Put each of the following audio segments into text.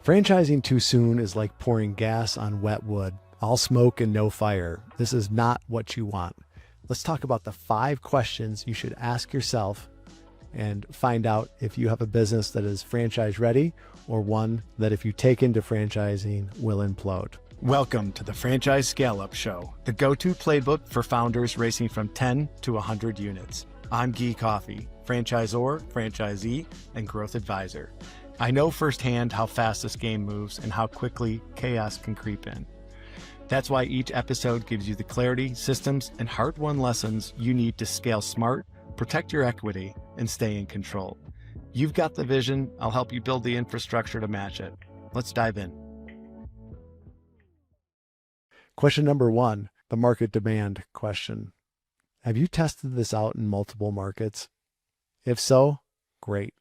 Franchising too soon is like pouring gas on wet wood, all smoke and no fire. This is not what you want. Let's talk about the 5 questions you should ask yourself and find out if you have a business that is franchise ready or one that if you take into franchising will implode. Welcome to the Franchise Scallop Show, the go-to playbook for founders racing from 10 to 100 units. I'm Guy Coffey, franchisor, franchisee, and growth advisor. I know firsthand how fast this game moves and how quickly chaos can creep in. That's why each episode gives you the clarity, systems, and hard-won lessons you need to scale smart, protect your equity, and stay in control. You've got the vision. I'll help you build the infrastructure to match it. Let's dive in. Question number 1, the market demand question. Have you tested this out in multiple markets? If so, great.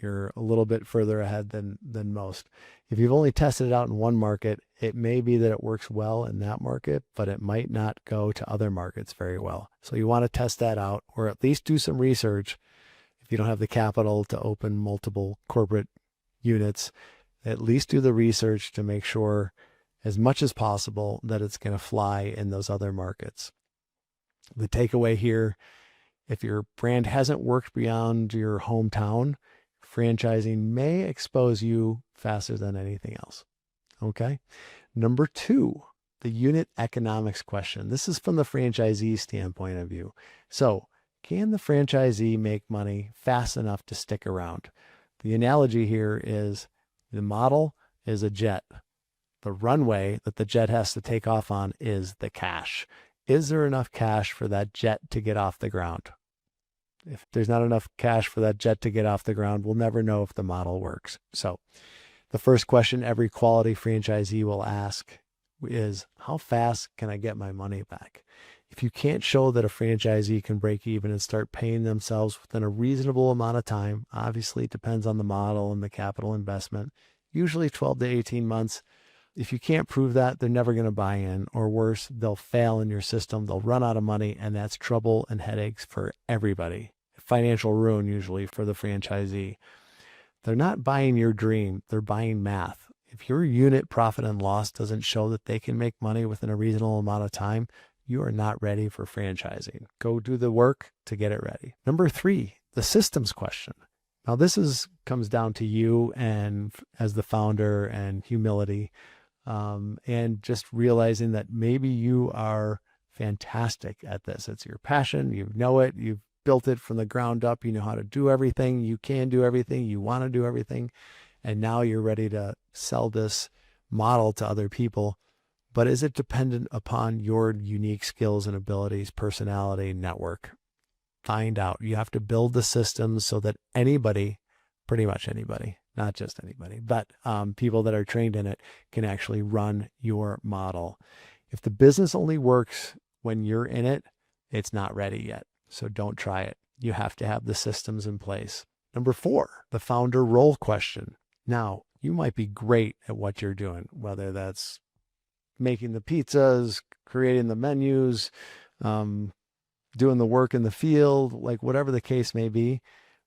You're a little bit further ahead than most. If you've only tested it out in one market, it may be that it works well in that market, but it might not go to other markets very well. So you want to test that out, or at least do some research. If you don't have the capital to open multiple corporate units, at least do the research to make sure as much as possible that it's going to fly in those other markets. The takeaway here, if your brand hasn't worked beyond your hometown, franchising may expose you faster than anything else. Okay. Number 2, the unit economics question. This is from the franchisee standpoint of view. So can the franchisee make money fast enough to stick around? The analogy here is the model is a jet. The runway that the jet has to take off on is the cash. Is there enough cash for that jet to get off the ground? If there's not enough cash for that jet to get off the ground, we'll never know if the model works. So the first question every quality franchisee will ask is, how fast can I get my money back? If you can't show that a franchisee can break even and start paying themselves within a reasonable amount of time, obviously it depends on the model and the capital investment, usually 12 to 18 months. If you can't prove that, they're never going to buy in, or worse, they'll fail in your system. They'll run out of money, and that's trouble and headaches for everybody. Financial ruin usually for the franchisee. They're not buying your dream. They're buying math. If your unit profit and loss doesn't show that they can make money within a reasonable amount of time, you are not ready for franchising. Go do the work to get it ready. Number 3, the systems question. Now this comes down to you and as the founder and humility. And just realizing that maybe you are fantastic at this. It's your passion. You know it. You've built it from the ground up. You know how to do everything. You can do everything. You want to do everything. And now you're ready to sell this model to other people. But is it dependent upon your unique skills and abilities, personality, network? Find out. You have to build the systems so that anybody, pretty much anybody, not just anybody, but people that are trained in it can actually run your model. If the business only works when you're in it, it's not ready yet. So don't try it. You have to have the systems in place. Number 4, the founder role question. Now, you might be great at what you're doing, whether that's making the pizzas, creating the menus, doing the work in the field, like whatever the case may be,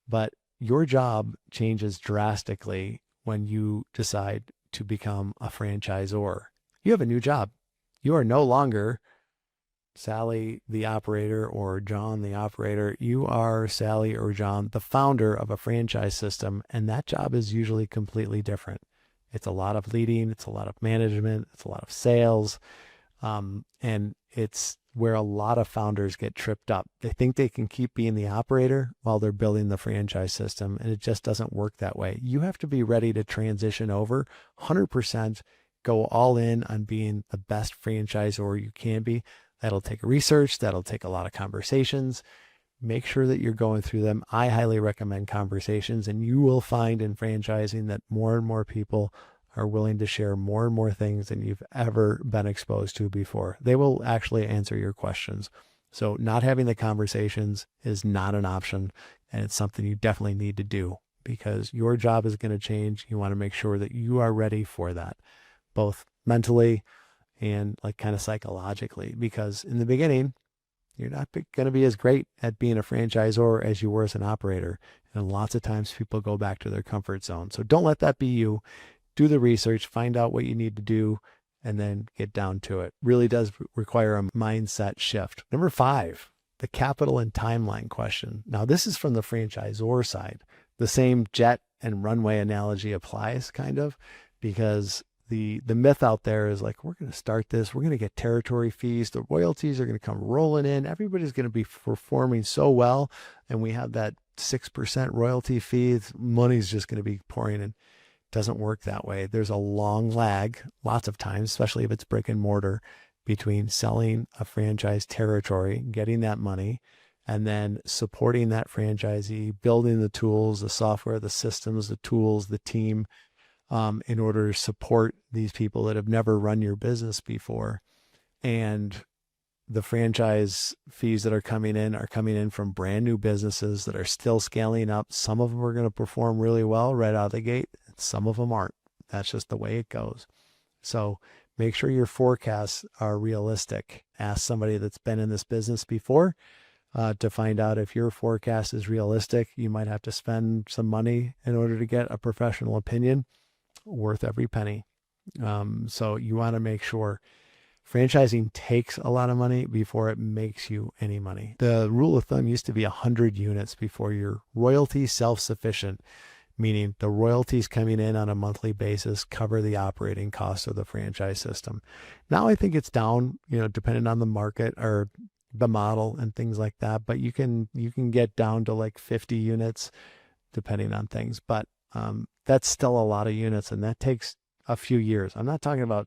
but your job changes drastically when you decide to become a franchisor. You have a new job. You are no longer Sally, the operator, or John, the operator. You are Sally or John, the founder of a franchise system, and that job is usually completely different. It's a lot of leading, it's a lot of management, it's a lot of sales, and it's where a lot of founders get tripped up. They think they can keep being the operator while they're building the franchise system, and it just doesn't work that way. You have to be ready to transition over 100%, go all in on being the best franchisor you can be. That'll take research, that'll take a lot of conversations. Make sure that you're going through them. I highly recommend conversations, and you will find in franchising that more and more people are willing to share more and more things than you've ever been exposed to before. They will actually answer your questions. So not having the conversations is not an option, and it's something you definitely need to do because your job is going to change. You want to make sure that you are ready for that, both mentally and like kind of psychologically, because in the beginning, you're not going to be as great at being a franchisor as you were as an operator. And lots of times people go back to their comfort zone. So don't let that be you. do the research, find out what you need to do, and then get down to it. Really does require a mindset shift. Number 5, the capital and timeline question. Now, this is from the franchisor side. The same jet and runway analogy applies kind of, because the myth out there is like, we're going to start this, we're going to get territory fees, the royalties are going to come rolling in, everybody's going to be performing so well, and we have that 6% royalty fee, money's just going to be pouring in. Doesn't work that way. There's a long lag, lots of times, especially if it's brick and mortar, between selling a franchise territory, getting that money, and then supporting that franchisee, building the tools, the software, the systems, the tools, the team, in order to support these people that have never run your business before. And the franchise fees that are coming in from brand new businesses that are still scaling up. Some of them are going to perform really well right out of the gate. Some of them aren't. That's just the way it goes. So make sure your forecasts are realistic. Ask somebody that's been in this business before to find out if your forecast is realistic. You might have to spend some money in order to get a professional opinion worth every penny. So you want to make sure. Franchising takes a lot of money before it makes you any money. The rule of thumb used to be 100 units before you're royalty self-sufficient, meaning the royalties coming in on a monthly basis cover the operating costs of the franchise system. Now I think it's down, depending on the market or the model and things like that, but you can get down to like 50 units depending on things, but that's still a lot of units, and that takes a few years. I'm not talking about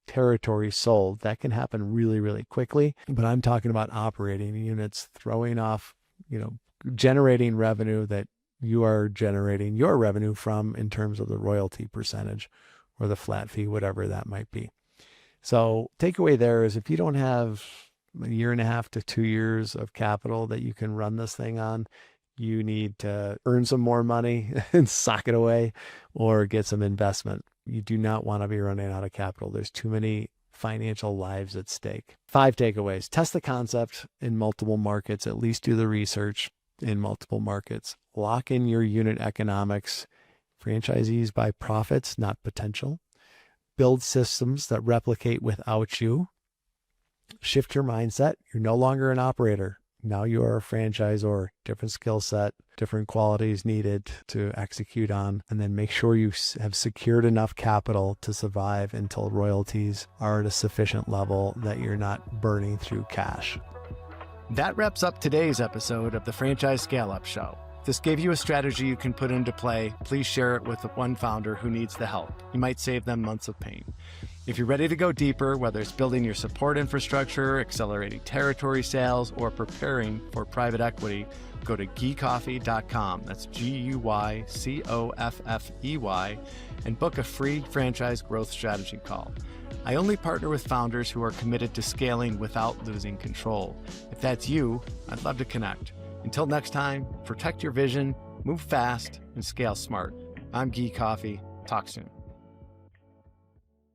territory sold. That can happen really, really quickly, but I'm talking about operating units, throwing off, generating revenue that you are generating your revenue from in terms of the royalty percentage or the flat fee, whatever that might be. So takeaway there is, if you don't have a year and a half to 2 years of capital that you can run this thing on, you need to earn some more money and sock it away, or get some investment. You do not want to be running out of capital. There's too many financial lives at stake. 5 takeaways. Test the concept in multiple markets. At least do the research in multiple markets. Lock in your unit economics. Franchisees buy profits, not potential. Build systems that replicate without you. Shift your mindset. You're no longer an operator. Now you are a franchisor, different skill set, different qualities needed to execute on, and then make sure you have secured enough capital to survive until royalties are at a sufficient level that you're not burning through cash. That wraps up today's episode of the Franchise Scale-Up Show. If this gave you a strategy you can put into play, please share it with one founder who needs the help. You might save them months of pain. If you're ready to go deeper, whether it's building your support infrastructure, accelerating territory sales, or preparing for private equity, go to guycoffey.com. That's GUYCOFFEY, and book a free franchise growth strategy call. I only partner with founders who are committed to scaling without losing control. If that's you, I'd love to connect. Until next time, protect your vision, move fast, and scale smart. I'm Guy Coffey. Talk soon.